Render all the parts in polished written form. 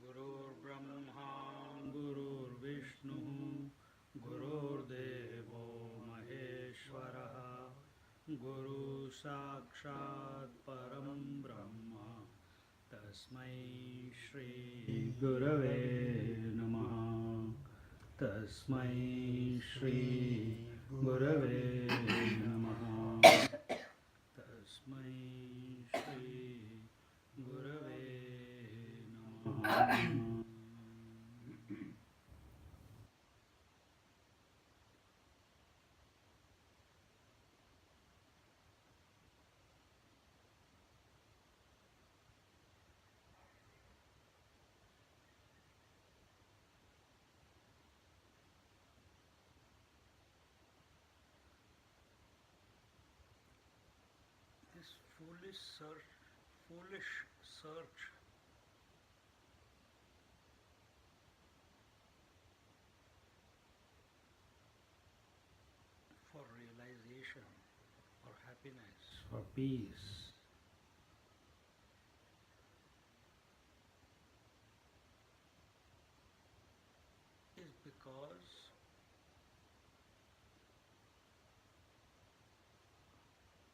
गुरुर्ब्रह्मा गुरुर्विष्णुः गुरुर्देवो महेश्वरः गुरु साक्षात् परं ब्रह्म तस्मै श्री गुरवे नमः तस्मै श्री गुरवे नमः तस्मै श्री गुरवे नमः This foolish search for realization, for happiness, for peace is because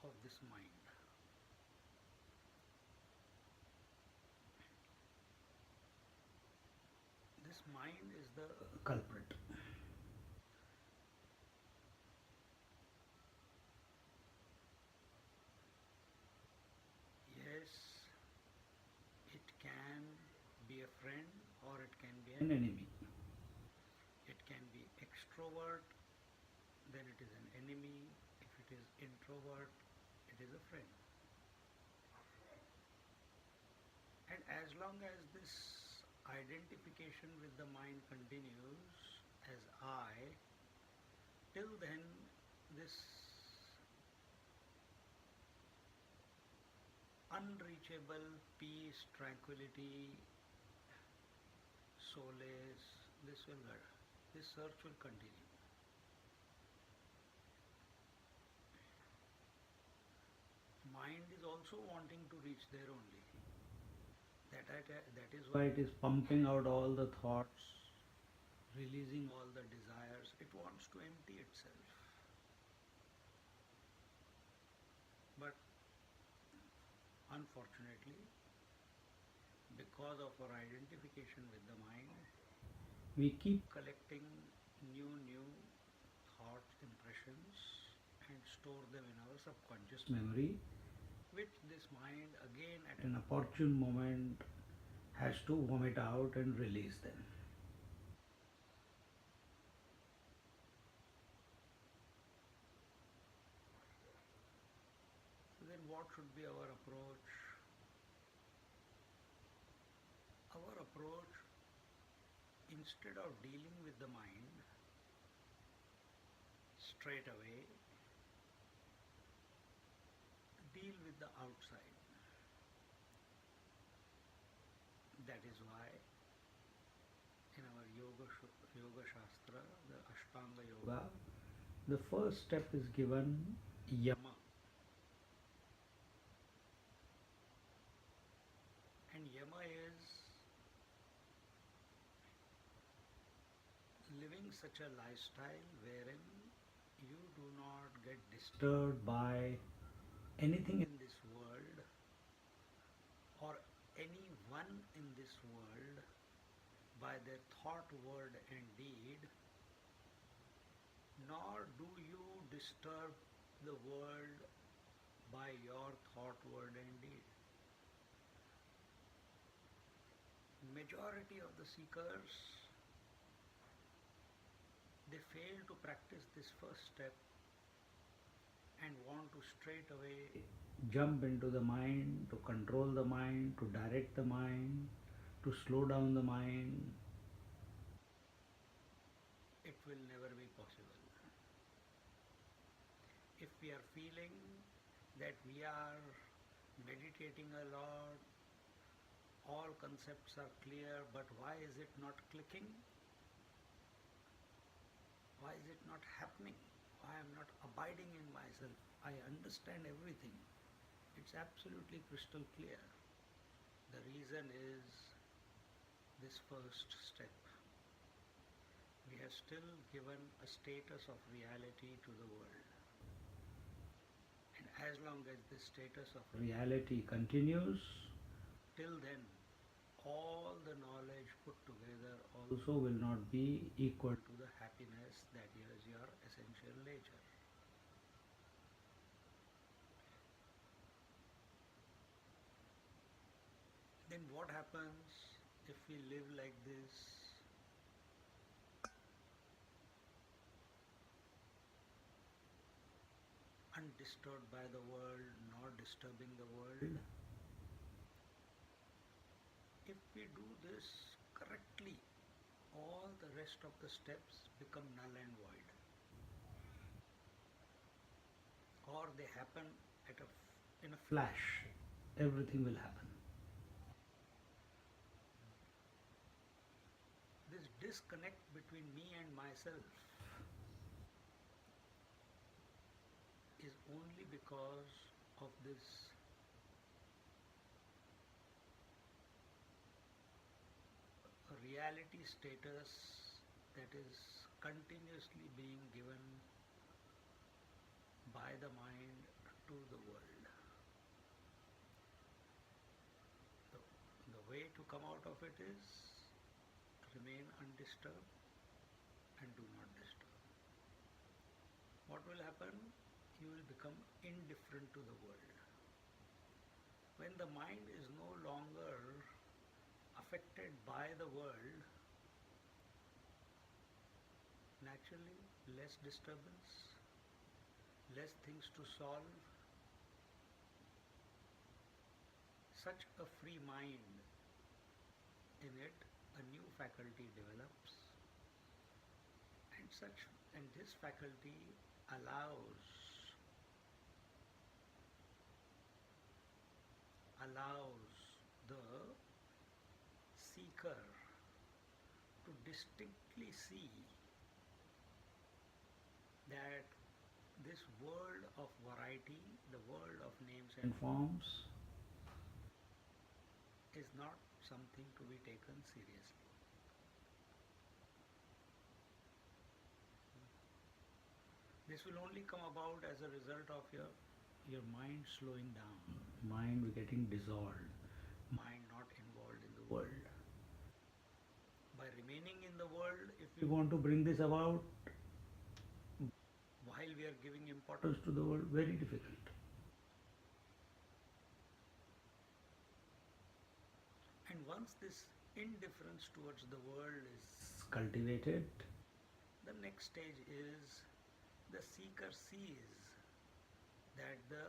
of this mind. This mind is the culprit. Yes, it can be a friend or it can be an enemy. It can be extrovert, then it is an enemy. If it is introvert, it is a friend. And as long as this identification with the mind continues as I, till then this unreachable peace, tranquility, solace, this search will continue. Mind is also wanting to reach there only. That is why it is pumping out all the thoughts, releasing all the desires. It wants to empty itself. But unfortunately, because of our identification with the mind, we keep collecting new thoughts, impressions, and store them in our subconscious memory, which this mind again at an opportune moment has to vomit out and release them. So then what should be our approach? Our approach, instead of dealing with the mind straight away, deal with the outside. That is why in our yoga shastra, the Ashtanga yoga, the first step is given yama. And yama is living such a lifestyle wherein you do not get disturbed by anything in this world or anyone in this world by their thought, word and deed, nor do you disturb the world by your thought, word and deed. Majority of the seekers, they fail to practice this first step and want to straight away jump into the mind, to control the mind, to direct the mind, to slow down the mind. It will never be possible. If we are feeling that we are meditating a lot all concepts are clear, but why is it not clicking? Why is it not happening? Why I am not abiding in myself? I understand everything. It's absolutely crystal clear. The reason is this first step. We have still given a status of reality to the world. And as long as this status of reality continues, till then, all the knowledge put together also will not be equal to the happiness that is your essential nature. Then what happens if we live like this? Undisturbed by the world, not disturbing the world. If we do this correctly, all the rest of the steps become null and void. Or they happen in a flash. Everything will happen. This disconnect between me and myself is only because of this reality status that is continuously being given by the mind to the world. The way to come out of it is remain undisturbed and do not disturb. What will happen? You will become indifferent to the world. When the mind is no longer affected by the world, naturally less disturbance, less things to solve. Such a free mind, in it a new faculty develops, and this faculty allows the seeker to distinctly see that this world of variety, the world of names and forms, is not something to be taken seriously. This will only come about as a result of your mind slowing down, mind getting dissolved, mind not involved in the world. By remaining in the world, if we want to bring this about while we are giving importance to the world, very difficult. And once this indifference towards the world is cultivated, the next stage is the seeker sees that the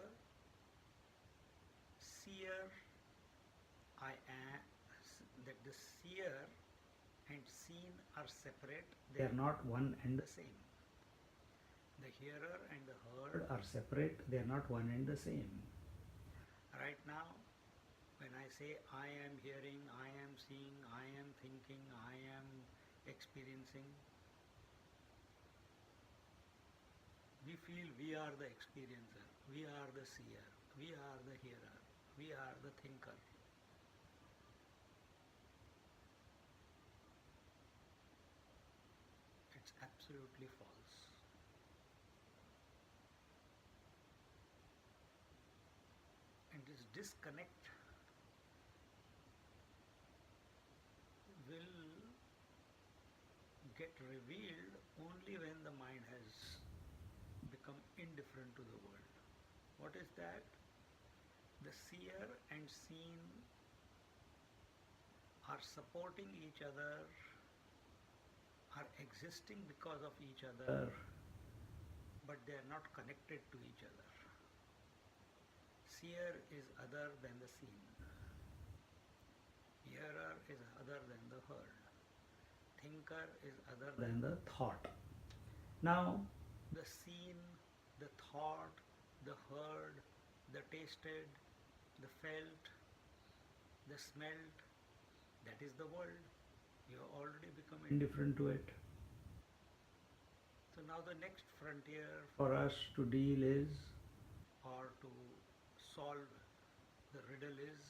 seer I am, that the seer and seen are separate, they are not one and the same. The hearer and the heard are separate, they are not one and the same. Right now, when I say I am hearing, I am seeing, I am thinking, I am experiencing, we feel we are the experiencer, we are the seer, we are the hearer, we are the thinker. It's absolutely false. And this disconnect will get revealed only when the mind has become indifferent to the world. What is that? The seer and seen are supporting each other, are existing because of each other, but they are not connected to each other. Seer is other than the seen. Hearer is other than the heard. Thinker is other than the thought. Now, the seen, the thought, the heard, the tasted, the felt, the smelt, That is the world. You have already become indifferent to it. So now the next frontier for us to deal is, or to solve the riddle is,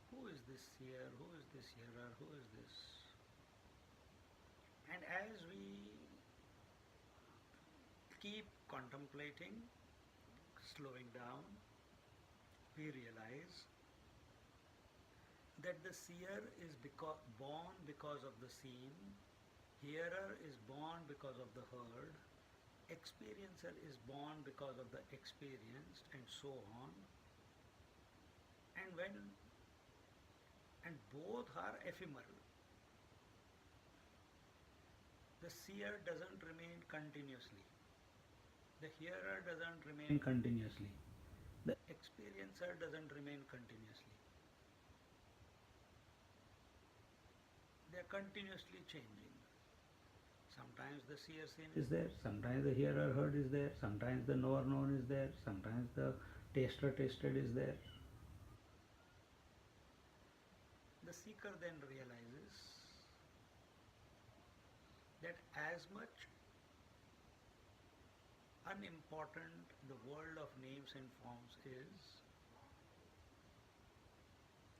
who is this seer, who is this hearer, who is this? And as we keep contemplating, slowing down, we realize that the seer is born because of the seen, hearer is born because of the heard, experiencer is born because of the experienced, and so on. And both are ephemeral. The seer doesn't remain continuously. The hearer doesn't remain continuously. The experiencer doesn't remain continuously. They are continuously changing. Sometimes the seer seen is there, sometimes the hearer heard is there, sometimes the knower known is there, sometimes the taster tasted is there. The seeker then realizes that as much unimportant the world of names and forms is,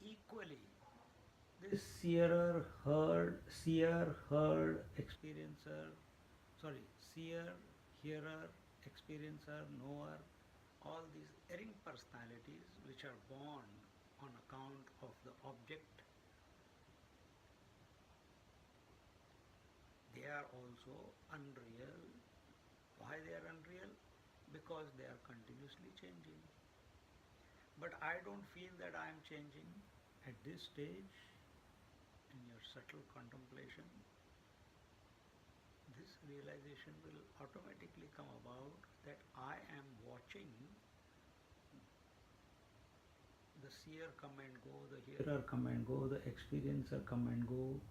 equally this seer, heard, experiencer, seer, hearer, experiencer, knower, all these erring personalities which are born on account of the object, they are also unreal. Why they are unreal? Because they are continuously changing. But I don't feel that I am changing. At this stage, in your subtle contemplation, this realization will automatically come about that I am watching the seer come and go, the hearer come and go, the experiencer come and go.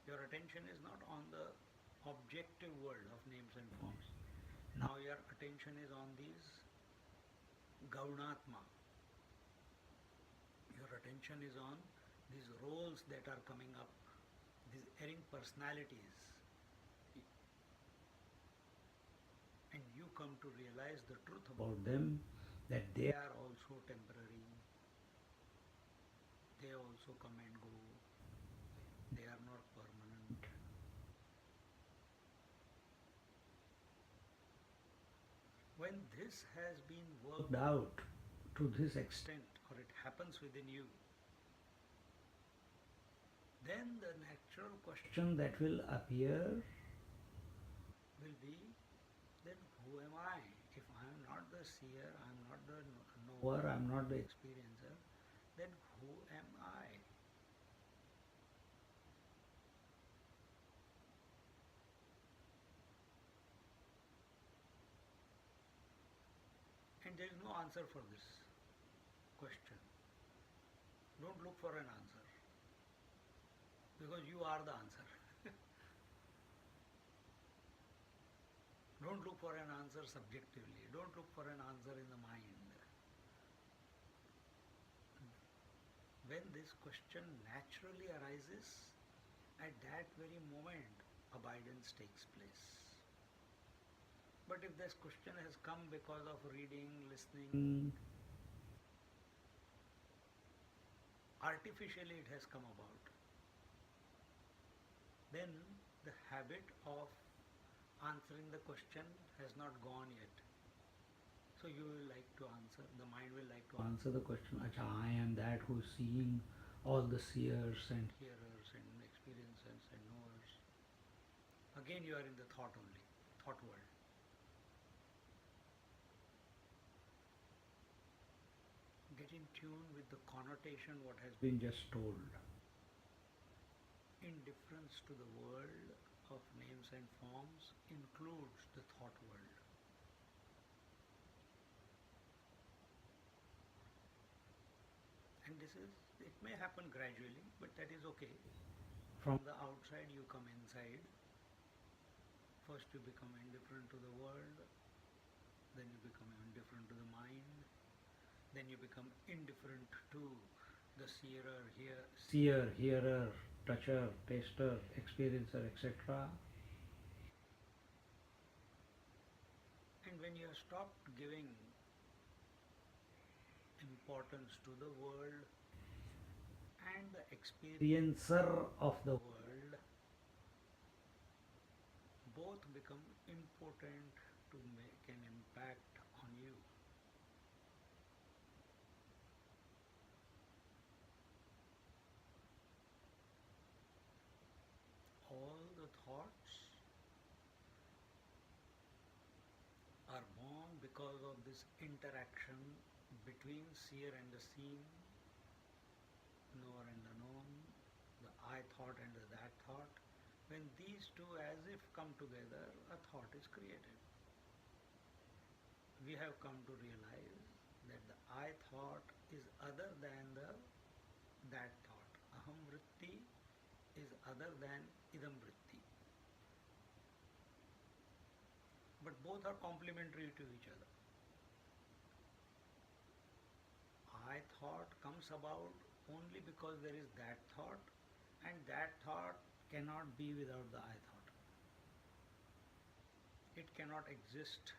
Your attention is not on the objective world of names and forms. Now your attention is on these Gaunatma. Your attention is on these roles that are coming up, these erring personalities. And you come to realize the truth about them, that they are also temporary. They also come and go. They are not permanent. When this has been worked out to this extent, or it happens within you, then the natural question that will appear will be, then who am I? If I am not the seer, I am not the knower, I am not the experiencer, then who am I? And there is no answer for this question. Don't look for an answer, because you are the answer. Don't look for an answer subjectively. Don't look for an answer in the mind. When this question naturally arises, at that very moment, abidance takes place. But if this question has come because of reading, listening, artificially it has come about, then the habit of answering the question has not gone yet. So you will like to answer, the mind will like to answer the question, Acha, I am that who is seeing all the seers and hearers and experiencers and knowers. Again you are in the thought only, thought world. Get in tune with the connotation what has been just told. Indifference to the world of names and forms includes the thought world. And it may happen gradually, but that is okay. From the outside you come inside. First you become indifferent to the world, then you become indifferent to the mind, then you become indifferent to the seer, hearer, toucher, taster, experiencer, etc. And when you have stopped giving importance to the world and the experiencer of the world, both become important to make an impact on you. All the thoughts are born because of this interaction between seer and the seen, knower and the known, the I thought and the that thought. When these two as if come together, a thought is created. We have come to realize that the I thought is other than the that thought. Aham vritti is other than idam vritti. But both are complementary to each other. I thought comes about only because there is that thought, and that thought cannot be without the I thought. It cannot exist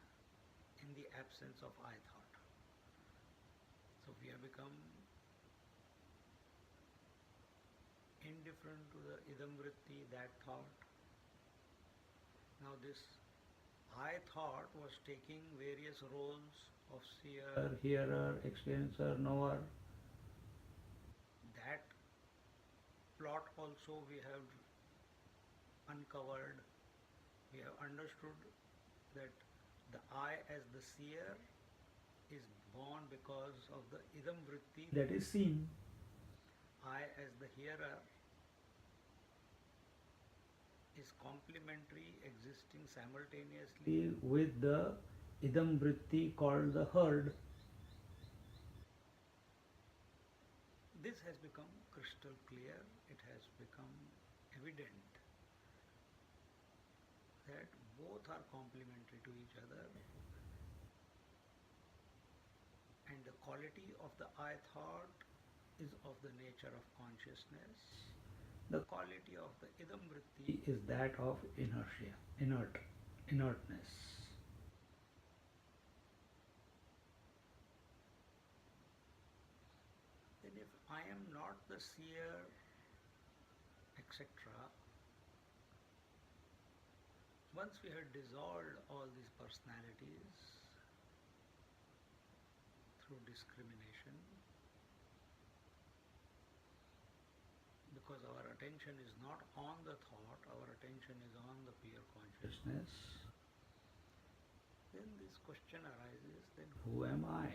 in the absence of I thought. So we have become indifferent to the idam vritti, that thought. Now this I thought was taking various roles of seer, hearer, experiencer, knower. That plot also we have uncovered. We have understood that the I as the seer is born because of the idam vritti that is seen. I as the hearer is complementary, existing simultaneously with the idam vritti called the heard. This has become crystal clear. It has become evident that both are complementary to each other, and the quality of the I thought is of the nature of consciousness. The quality of the idam vritti is that of inertia, inertness. Then if I am not the seer, etc., once we had dissolved all these personalities through discrimination, because our attention is not on the thought, our attention is on the pure consciousness, then this question arises, then who am I?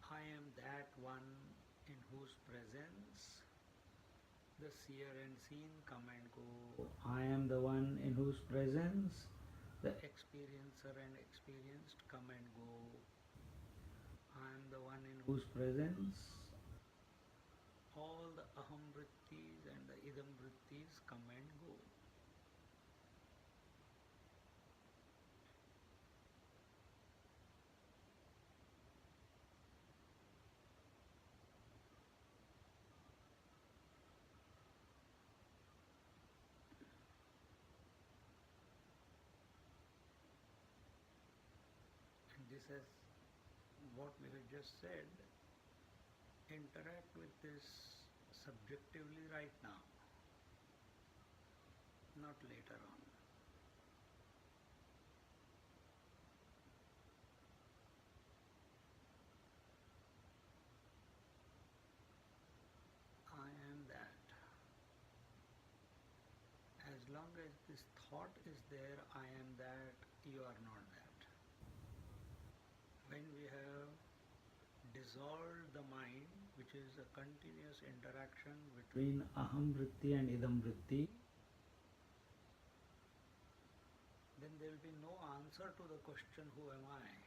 I am that one in whose presence the seer and seen come and go. I am the one in whose presence the experiencer and experienced come and go. I am the one in whose presence all the aham vrittis and the idam vrittis come and go. And this is what we have just said. Interact with this subjectively right now, not later on. I am that. As long as this thought is there, I am that, you are not that. When we have dissolved the mind, which is a continuous interaction between aham vritti and idam vritti, then there will be no answer to the question, who am I?